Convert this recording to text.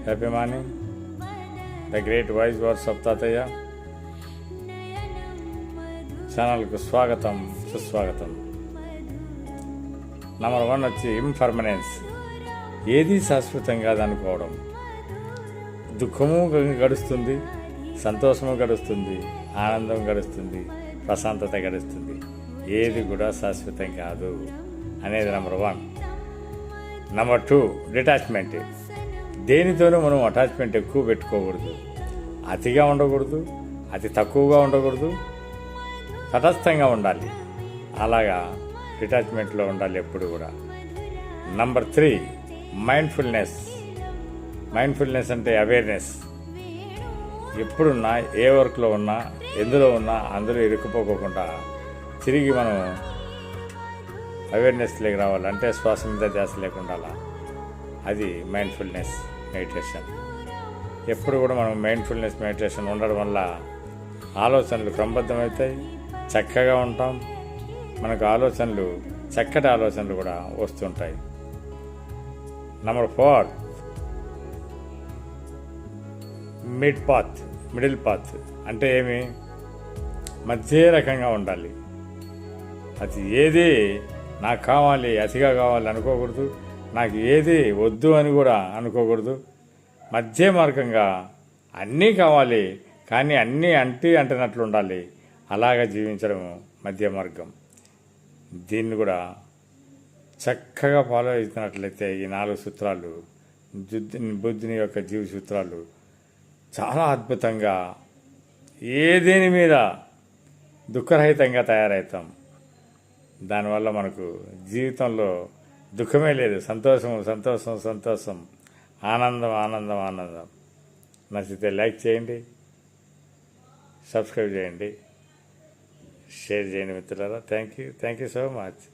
Happy morning. The great voice words of తాతయ్య ఛానల్కు స్వాగతం, సుస్వాగతం. నంబర్ 1 వచ్చి ఇంపర్మనెన్స్. ఏది శాశ్వతం కాదనుకోవడం. దుఃఖము గడుస్తుంది, సంతోషము గడుస్తుంది, ఆనందం గడుస్తుంది, ప్రశాంతత గడుస్తుంది. ఏది కూడా శాశ్వతం కాదు అనేది నంబర్ 1. Number 2 detachment. దేనితోనూ మనం అటాచ్మెంట్ ఎక్కువ పెట్టుకోకూడదు. అతిగా ఉండకూడదు, అతి తక్కువగా ఉండకూడదు, తటస్థంగా ఉండాలి. అలాగా డిటాచ్మెంట్లో ఉండాలి ఎప్పుడు కూడా. Number 3 mindfulness. మైండ్ఫుల్నెస్ అంటే అవేర్నెస్. ఎప్పుడున్నా, ఏ వర్క్లో ఉన్నా, ఎందులో ఉన్నా అందులో ఇరుక్కుపోకుండా తిరిగి మనం అవేర్నెస్లోకి రావాలి. అంటే శ్వాస మీద ధ్యాస లేకుండా. అది మైండ్ఫుల్నెస్ మెడిటేషన్. ఎప్పుడు కూడా మనం మైండ్ఫుల్నెస్ మెడిటేషన్ ఉండడం వల్ల ఆలోచనలు క్రమబద్ధమవుతాయి, చక్కగా ఉంటాం. మనకు ఆలోచనలు, చక్కటి ఆలోచనలు కూడా వస్తుంటాయి. Number 4 middle path. అంటే ఏమి? మధ్య రకంగా ఉండాలి. అది ఏది నాకు కావాలి, అతిగా కావాలి అనుకోకూడదు, నాకు ఏది వద్దు అని కూడా అనుకోకూడదు. మధ్య మార్గంగా అన్నీ కావాలి, కానీ అన్నీ అంటినట్లు ఉండాలి. అలాగా జీవించడం మధ్య మార్గం. దీన్ని కూడా చక్కగా ఫాలో అవుతున్నట్లయితే ఈ 4 సూత్రాలు, బుద్ధుని యొక్క జీవ సూత్రాలు చాలా అద్భుతంగా ఏదేని మీద దుఃఖరహితంగా తయారవుతాం. దానివల్ల మనకు జీవితంలో దుఃఖమే లేదు. సంతోషం, ఆనందం. నచ్చితే లైక్ చేయండి, సబ్స్క్రైబ్ చేయండి, షేర్ చేయండి మిత్రులారా. Thank you so much.